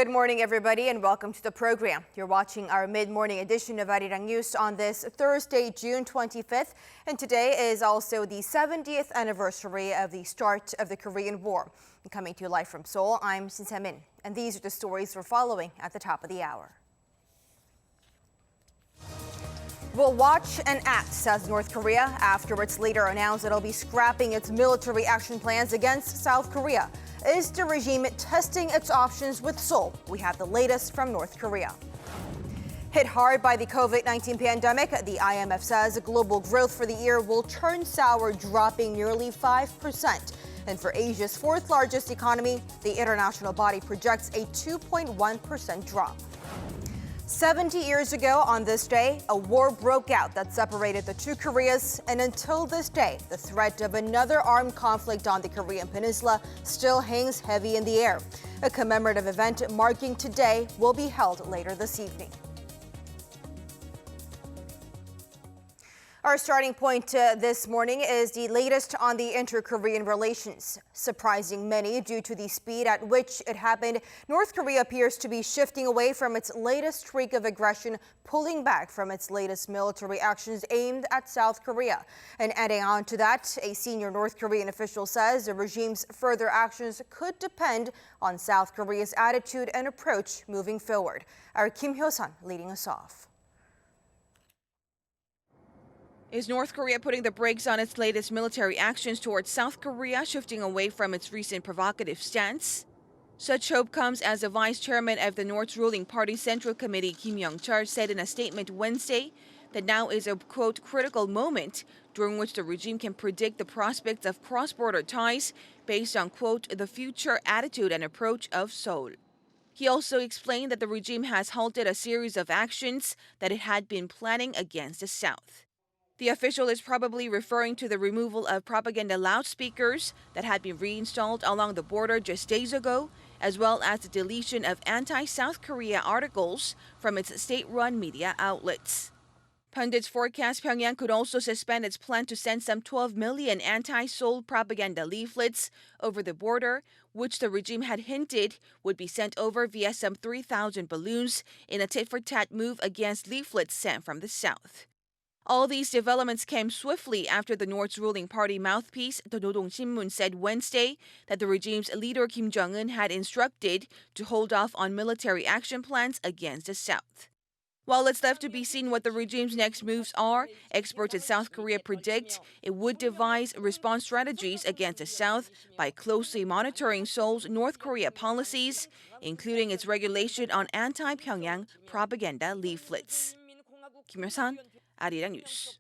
Good morning, everybody, and welcome to the program. You're watching our mid-morning edition of Arirang News on this Thursday, June 25th. And today is also the 70th anniversary of the start of the Korean War. And coming to you live from Seoul, I'm Shin, and these are the stories we're following at the top of the hour. We'll watch and act, says North Korea, after it's later announced it'll be scrapping its military action plans against South Korea. Is the regime testing its options with Seoul? We have the latest from North Korea. Hit hard by the COVID-19 pandemic, the IMF says global growth for the year will turn sour, dropping nearly 5%. And for Asia's fourth largest economy, the international body projects a 2.1% drop. 70 years ago on this day, a war broke out that separated the two Koreas, and until this day, the threat of another armed conflict on the Korean peninsula still hangs heavy in the air. A commemorative event marking today will be held later this evening. Our starting point this morning is the latest on the inter-Korean relations. Surprising many due to the speed at which it happened, North Korea appears to be shifting away from its latest streak of aggression, pulling back from its latest military actions aimed at South Korea. And adding on to that, a senior North Korean official says the regime's further actions could depend on South Korea's attitude and approach moving forward. Our Kim Hyo-sun leading us off. Is North Korea putting the brakes on its latest military actions towards South Korea, shifting away from its recent provocative stance? Such hope comes as the vice chairman of the North's ruling party Central Committee, Kim Young-chul, said in a statement Wednesday that now is a, quote, critical moment during which the regime can predict the prospects of cross-border ties based on, quote, the future attitude and approach of Seoul. He also explained that the regime has halted a series of actions that it had been planning against the South. The official is probably referring to the removal of propaganda loudspeakers that had been reinstalled along the border just days ago, as well as the deletion of anti-South Korea articles from its state-run media outlets. Pundits forecast Pyongyang could also suspend its plan to send some 12 million anti-Seoul propaganda leaflets over the border, which the regime had hinted would be sent over via some 3,000 balloons in a tit-for-tat move against leaflets sent from the South. All these developments came swiftly after the North's ruling party mouthpiece, the Shinmun, said Wednesday that the regime's leader Kim Jong-un had instructed to hold off on military action plans against the South. While it's left to be seen what the regime's next moves are, experts in South Korea predict it would devise response strategies against the South by closely monitoring Seoul's North Korea policies, including its regulation on anti-Pyongyang propaganda leaflets. Kim Hyo-sun, Arirang News.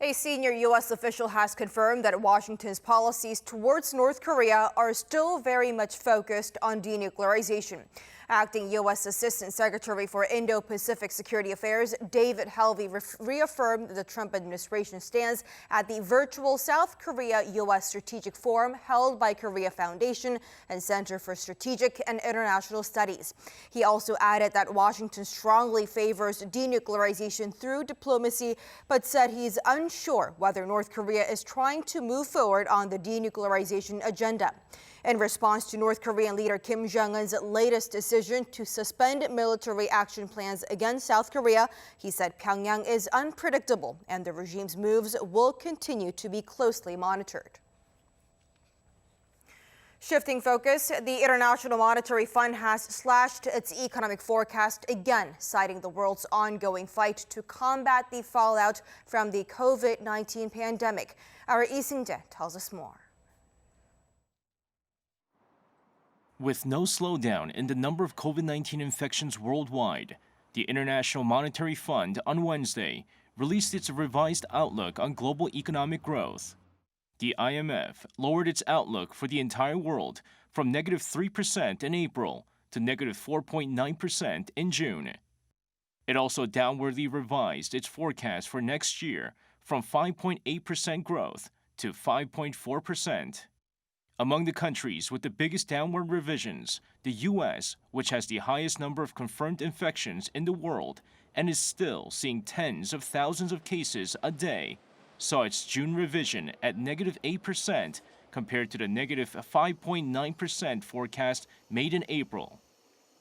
A senior U.S. official has confirmed that Washington's policies towards North Korea are still very much focused on denuclearization. Acting U.S. Assistant Secretary for Indo-Pacific Security Affairs David Helvey reaffirmed the Trump administration stance at the virtual South Korea-U.S. Strategic Forum held by Korea Foundation and Center for Strategic and International Studies. He also added that Washington strongly favors denuclearization through diplomacy, but said he's unsure whether North Korea is trying to move forward on the denuclearization agenda. In response to North Korean leader Kim Jong-un's latest decision to suspend military action plans against South Korea, he said Pyongyang is unpredictable and the regime's moves will continue to be closely monitored. Shifting focus, the International Monetary Fund has slashed its economic forecast again, citing the world's ongoing fight to combat the fallout from the COVID-19 pandemic. Our Lee Seung-jae tells us more. With no slowdown in the number of COVID-19 infections worldwide, the International Monetary Fund on Wednesday released its revised outlook on global economic growth. The IMF lowered its outlook for the entire world from -3% in April to -4.9% in June. It also downwardly revised its forecast for next year from 5.8% growth to 5.4%. Among the countries with the biggest downward revisions, the U.S., which has the highest number of confirmed infections in the world and is still seeing tens of thousands of cases a day, saw its June revision at -8% compared to the negative 5.9% forecast made in April.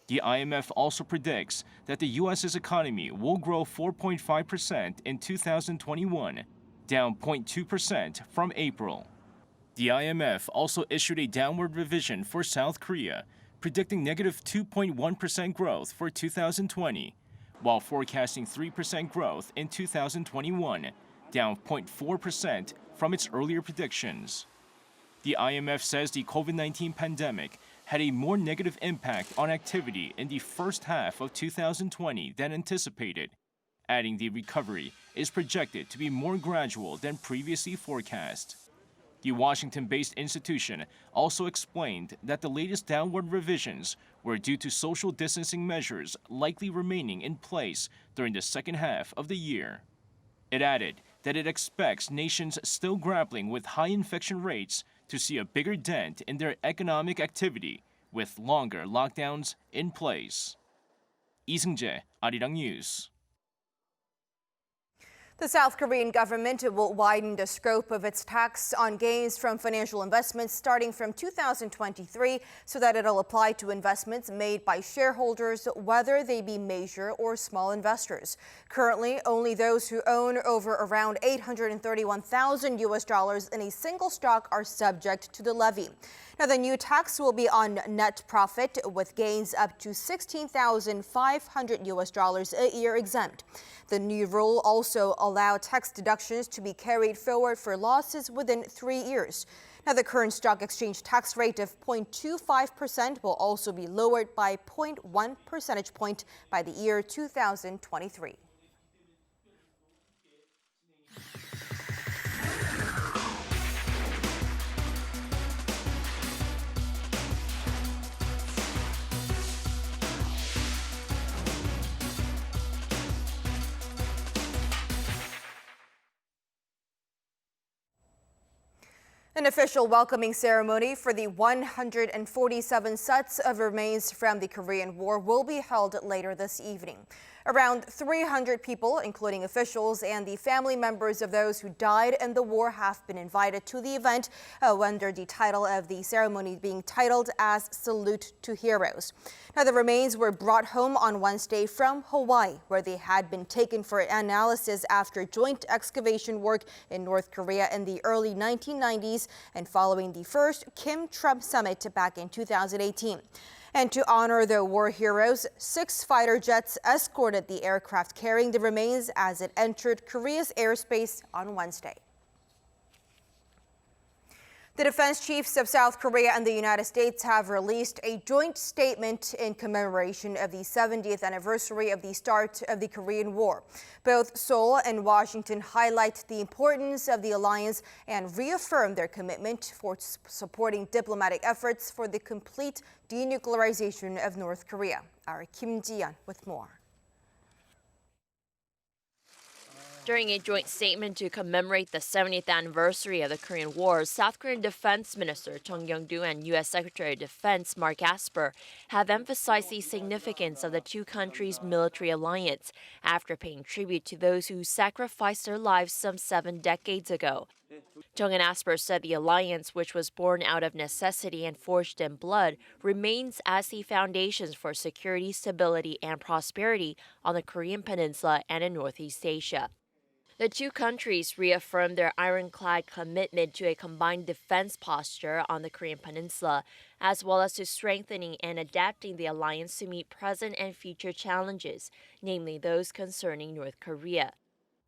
The IMF also predicts that the U.S.'s economy will grow 4.5% in 2021, down 0.2% from April. The IMF also issued a downward revision for South Korea, predicting negative 2.1% growth for 2020, while forecasting 3% growth in 2021, down 0.4% from its earlier predictions. The IMF says the COVID-19 pandemic had a more negative impact on activity in the first half of 2020 than anticipated, adding the recovery is projected to be more gradual than previously forecast. The Washington-based institution also explained that the latest downward revisions were due to social distancing measures likely remaining in place during the second half of the year. It added that it expects nations still grappling with high infection rates to see a bigger dent in their economic activity with longer lockdowns in place. Lee Seung-jae, Arirang News. The South Korean government will widen the scope of its tax on gains from financial investments starting from 2023 so that it'll apply to investments made by shareholders, whether they be major or small investors. Currently, only those who own over around $831,000 in a single stock are subject to the levy. Now, the new tax will be on net profit, with gains up to $16,500 a year exempt. The new rule also allows tax deductions to be carried forward for losses within 3 years. Now, the current stock exchange tax rate of 0.25% will also be lowered by 0.1 percentage point by the year 2023. An official welcoming ceremony for the 147 sets of remains from the Korean War will be held later this evening. Around 300 people, including officials and the family members of those who died in the war, have been invited to the event under the title of the ceremony being titled as Salute to Heroes. Now, the remains were brought home on Wednesday from Hawaii, where they had been taken for analysis after joint excavation work in North Korea in the early 1990s and following the first Kim-Trump summit back in 2018. And to honor the war heroes, 6 fighter jets escorted the aircraft carrying the remains as it entered Korea's airspace on Wednesday. The defense chiefs of South Korea and the United States have released a joint statement in commemoration of the 70th anniversary of the start of the Korean War. Both Seoul and Washington highlight the importance of the alliance and reaffirm their commitment for supporting diplomatic efforts for the complete denuclearization of North Korea. Our Kim Ji-yeon with more. During a joint statement to commemorate the 70th anniversary of the Korean War, South Korean Defense Minister Chung Kyung-do and U.S. Secretary of Defense Mark Esper have emphasized the significance of the two countries' military alliance after paying tribute to those who sacrificed their lives some 7 decades ago. Chung and Esper said the alliance, which was born out of necessity and forged in blood, remains as the foundations for security, stability, and prosperity on the Korean Peninsula and in Northeast Asia. The two countries reaffirmed their ironclad commitment to a combined defense posture on the Korean Peninsula, as well as to strengthening and adapting the alliance to meet present and future challenges, namely those concerning North Korea.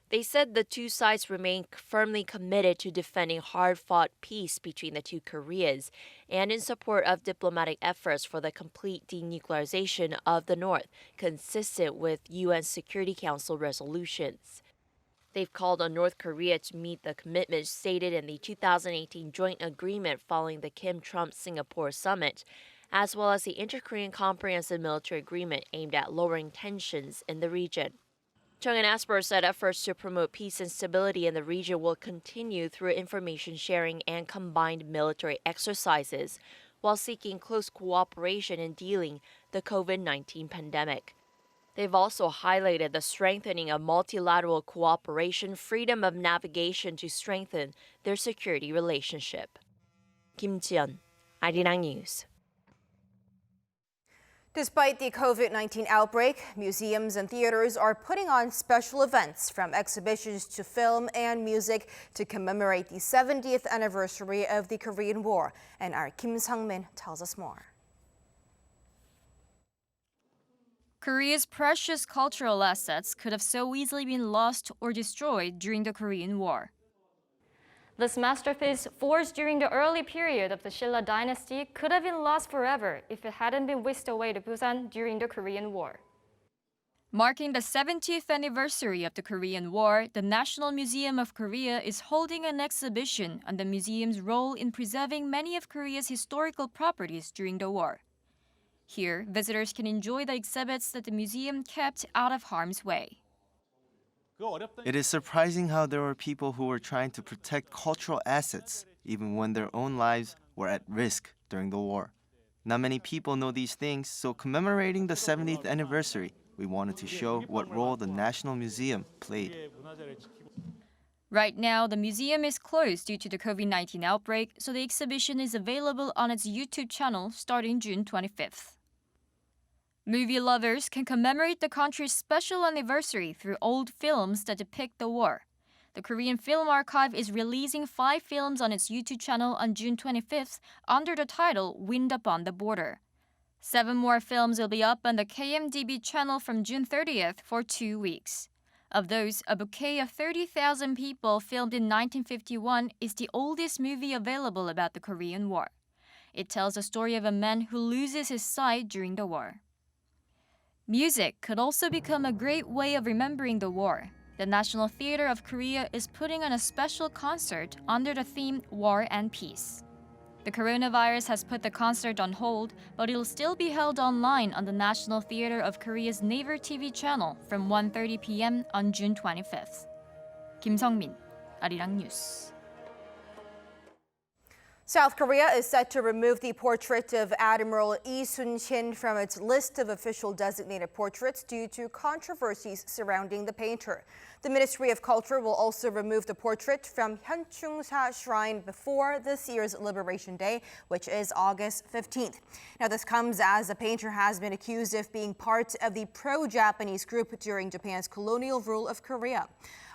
They said the two sides remain firmly committed to defending hard-fought peace between the two Koreas and in support of diplomatic efforts for the complete denuclearization of the North, consistent with UN Security Council resolutions. They've called on North Korea to meet the commitments stated in the 2018 joint agreement following the Kim-Trump-Singapore summit, as well as the interKorean comprehensive military agreement aimed at lowering tensions in the region. Chung and Esper said efforts to promote peace and stability in the region will continue through information sharing and combined military exercises, while seeking close cooperation in dealing the COVID-19 pandemic. They've also highlighted the strengthening of multilateral cooperation, freedom of navigation to strengthen their security relationship. Kim Ji-yeon, Arirang News. Despite the COVID-19 outbreak, museums and theaters are putting on special events, from exhibitions to film and music, to commemorate the 70th anniversary of the Korean War. And our Kim Sang-min tells us more. Korea's precious cultural assets could have so easily been lost or destroyed during the Korean War. This masterpiece, forged during the early period of the Silla dynasty, could have been lost forever if it hadn't been whisked away to Busan during the Korean War. Marking the 70th anniversary of the Korean War, the National Museum of Korea is holding an exhibition on the museum's role in preserving many of Korea's historical properties during the war. Here, visitors can enjoy the exhibits that the museum kept out of harm's way. It is surprising how there were people who were trying to protect cultural assets, even when their own lives were at risk during the war. Not many people know these things, so commemorating the 70th anniversary, we wanted to show what role the National Museum played. Right now, the museum is closed due to the COVID-19 outbreak, so the exhibition is available on its YouTube channel starting June 25th. Movie lovers can commemorate the country's special anniversary through old films that depict the war. The Korean Film Archive is releasing 5 films on its YouTube channel on June 25th under the title Wind Upon the Border. 7 more films will be up on the KMDB channel from June 30th for 2 weeks. Of those, A Bouquet of 30,000 People, filmed in 1951, is the oldest movie available about the Korean War. It tells the story of a man who loses his sight during the war. Music could also become a great way of remembering the war. The National Theatre of Korea is putting on a special concert under the theme War and Peace. The coronavirus has put the concert on hold, but it'll still be held online on the National Theatre of Korea's Naver TV channel from 1:30 p.m. on June 25th. Kim Sang-min, Arirang News. South Korea is set to remove the portrait of Admiral Yi Sun-sin from its list of official designated portraits due to controversies surrounding the painter. The Ministry of Culture will also remove the portrait from Hyunchungsa Shrine before this year's Liberation Day, which is August 15th. Now, this comes as the painter has been accused of being part of the pro-Japanese group during Japan's colonial rule of Korea.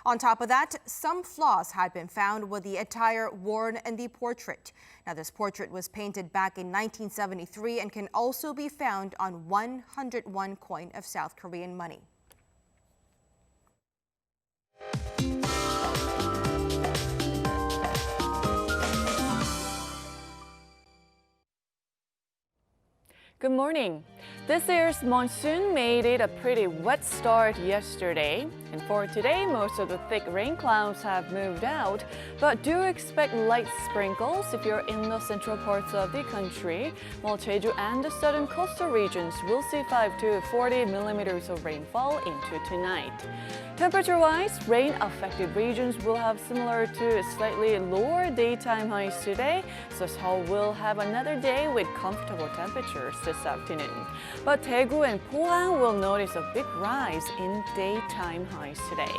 On top of that, some flaws had been found with the attire worn in the portrait. Now, this portrait was painted back in 1973 and can also be found on 101 coin of South Korean money. Good morning. This year's monsoon made it a pretty wet start yesterday. And for today, most of the thick rain clouds have moved out, but do expect light sprinkles if you're in the central parts of the country, while Jeju and the southern coastal regions will see 5 to 40 millimeters of rainfall into tonight. Temperature-wise, rain-affected regions will have similar to slightly lower daytime highs today, so Seoul will have another day with comfortable temperatures this afternoon. But Daegu and Pohang will notice a big rise in daytime highs today.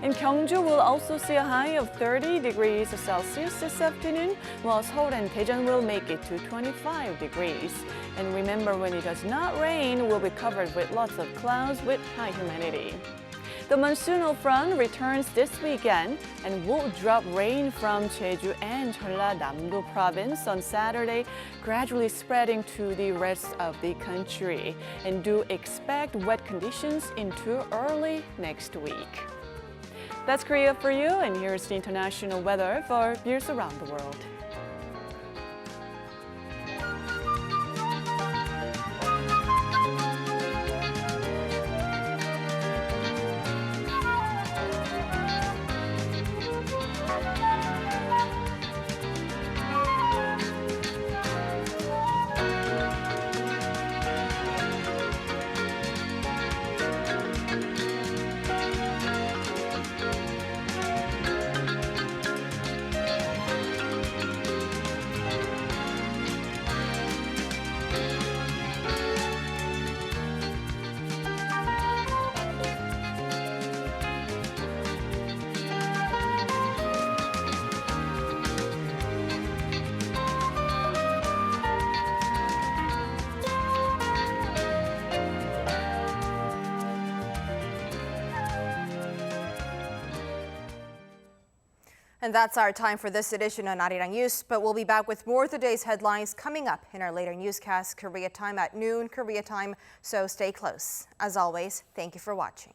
In Gyeongju, we'll also see a high of 30 degrees Celsius this afternoon, while Seoul and Daejeon will make it to 25 degrees. And remember, when it does not rain, we'll be covered with lots of clouds with high humidity. The monsoonal front returns this weekend and will drop rain from Jeju and Jeolla Namdo province on Saturday, gradually spreading to the rest of the country. And do expect wet conditions into early next week. That's Korea for you, and here's the international weather for viewers around the world. And that's our time for this edition on Arirang News, but we'll be back with more of today's headlines coming up in our later newscast, Korea time at noon Korea time, so stay close. As always, thank you for watching.